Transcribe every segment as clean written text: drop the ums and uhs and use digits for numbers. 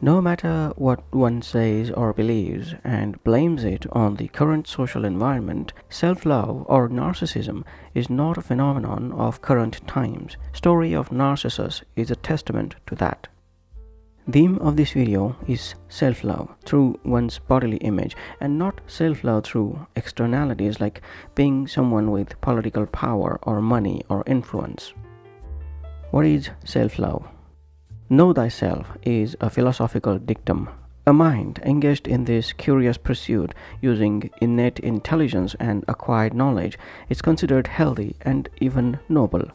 No matter what one says or believes and blames it on the current social environment, self-love or narcissism is not a phenomenon of current times. Story of Narcissus is a testament to that. Theme of this video is self-love through one's bodily image and not self-love through externalities like being someone with political power or money or influence. What is self-love? Know thyself is a philosophical dictum. A mind engaged in this curious pursuit using innate intelligence and acquired knowledge is considered healthy and even noble.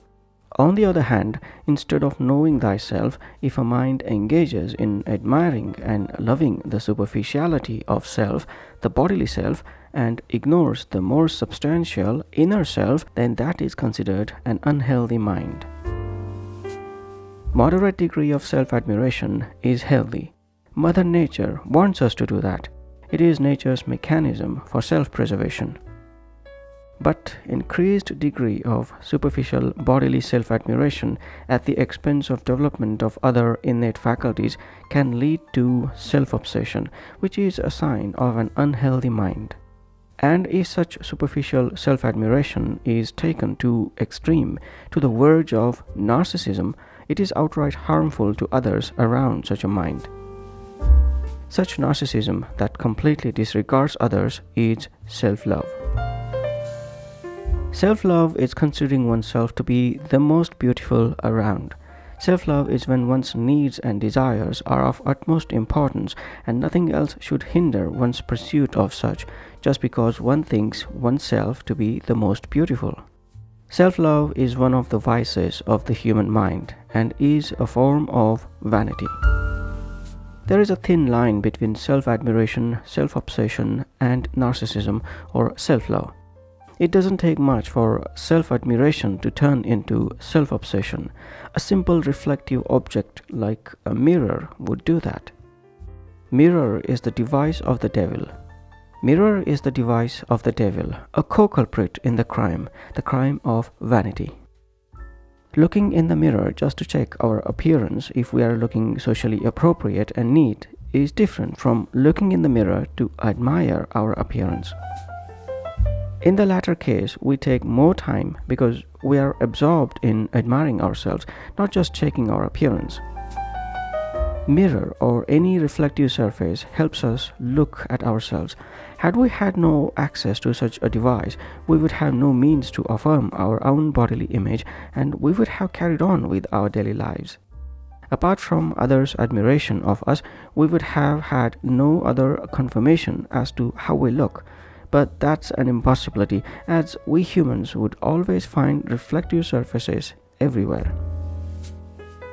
On the other hand, instead of knowing thyself, if a mind engages in admiring and loving the superficiality of self, the bodily self, and ignores the more substantial inner self, then that is considered an unhealthy mind. Moderate degree of self-admiration is healthy. Mother Nature wants us to do that. It is nature's mechanism for self-preservation. But increased degree of superficial bodily self-admiration at the expense of development of other innate faculties can lead to self-obsession, which is a sign of an unhealthy mind. And if such superficial self-admiration is taken to extreme, to the verge of narcissism, it is outright harmful to others around such a mind. Such narcissism that completely disregards others is self-love. Self-love is considering oneself to be the most beautiful around. Self-love is when one's needs and desires are of utmost importance and nothing else should hinder one's pursuit of such, just because one thinks oneself to be the most beautiful. Self-love is one of the vices of the human mind and is a form of vanity. There is a thin line between self-admiration, self-obsession, and narcissism or self-love. It doesn't take much for self-admiration to turn into self-obsession. A simple reflective object like a mirror would do that. Mirror is the device of the devil. Mirror is the device of the devil, a co-culprit in the crime of vanity. Looking in the mirror just to check our appearance if we are looking socially appropriate and neat is different from looking in the mirror to admire our appearance. In the latter case, we take more time because we are absorbed in admiring ourselves, not just checking our appearance. Mirror or any reflective surface helps us look at ourselves. Had we had no access to such a device, we would have no means to affirm our own bodily image and we would have carried on with our daily lives. Apart from others' admiration of us, we would have had no other confirmation as to how we look. But that's an impossibility, as we humans would always find reflective surfaces everywhere.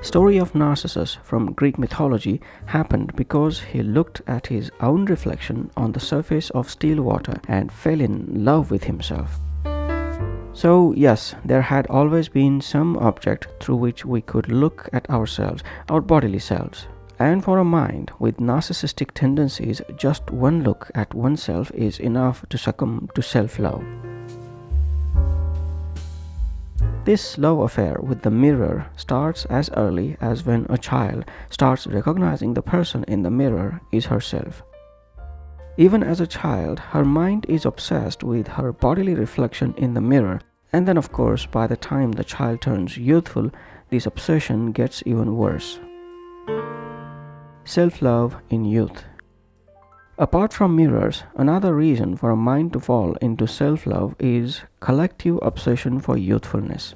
Story of Narcissus from Greek mythology happened because he looked at his own reflection on the surface of still water and fell in love with himself. So yes, there had always been some object through which we could look at ourselves, our bodily selves. And for a mind with narcissistic tendencies, just one look at oneself is enough to succumb to self-love. This love affair with the mirror starts as early as when a child starts recognizing the person in the mirror is herself. Even as a child, her mind is obsessed with her bodily reflection in the mirror, and then of course by the time the child turns youthful, this obsession gets even worse. Self-love in youth. Apart from mirrors, another reason for a mind to fall into self-love is collective obsession for youthfulness.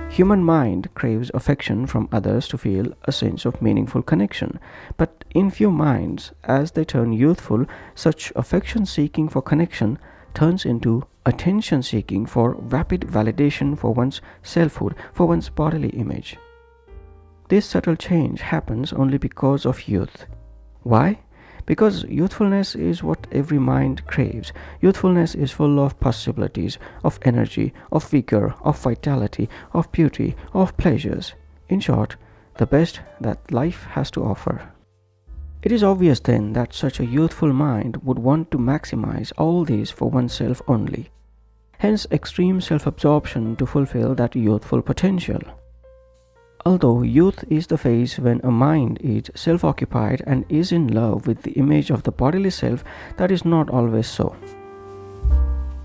Human mind craves affection from others to feel a sense of meaningful connection, but in few minds, as they turn youthful, such affection-seeking for connection turns into attention-seeking for rapid validation for one's selfhood, for one's bodily image. This subtle change happens only because of youth. Why? Because youthfulness is what every mind craves. Youthfulness is full of possibilities, of energy, of vigor, of vitality, of beauty, of pleasures. In short, the best that life has to offer. It is obvious then that such a youthful mind would want to maximize all these for oneself only. Hence extreme self-absorption to fulfill that youthful potential. Although youth is the phase when a mind is self-occupied and is in love with the image of the bodily self, that is not always so.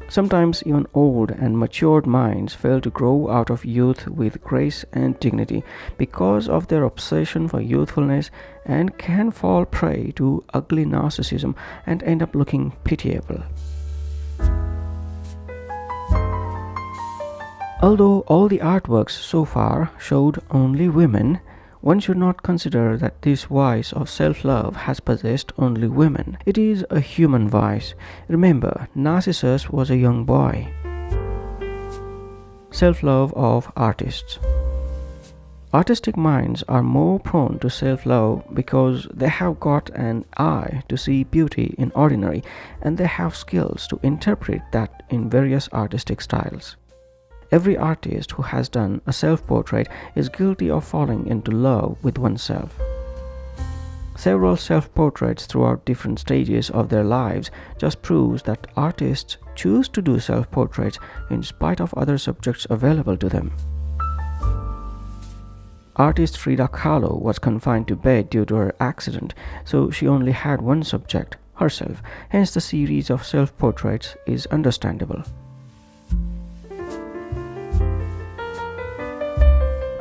Sometimes even old and matured minds fail to grow out of youth with grace and dignity because of their obsession for youthfulness, and can fall prey to ugly narcissism and end up looking pitiable. Although all the artworks so far showed only women, one should not consider that this vice of self-love has possessed only women. It is a human vice. Remember, Narcissus was a young boy. Self-love of artists. Artistic minds are more prone to self-love because they have got an eye to see beauty in ordinary, and they have skills to interpret that in various artistic styles. Every artist who has done a self-portrait is guilty of falling into love with oneself. Several self-portraits throughout different stages of their lives just proves that artists choose to do self-portraits in spite of other subjects available to them. Artist Frida Kahlo was confined to bed due to her accident, so she only had one subject, herself. Hence the series of self-portraits is understandable.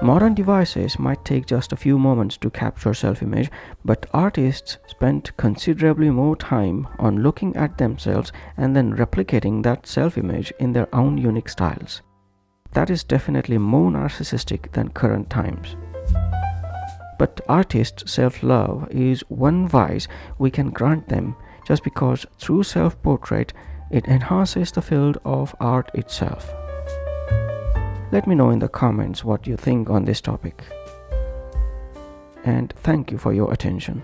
Modern devices might take just a few moments to capture self-image, but artists spent considerably more time on looking at themselves and then replicating that self-image in their own unique styles. That is definitely more narcissistic than current times. But artists' self-love is one vice we can grant them just because through self-portrait it enhances the field of art itself. Let me know in the comments what you think on this topic. And thank you for your attention.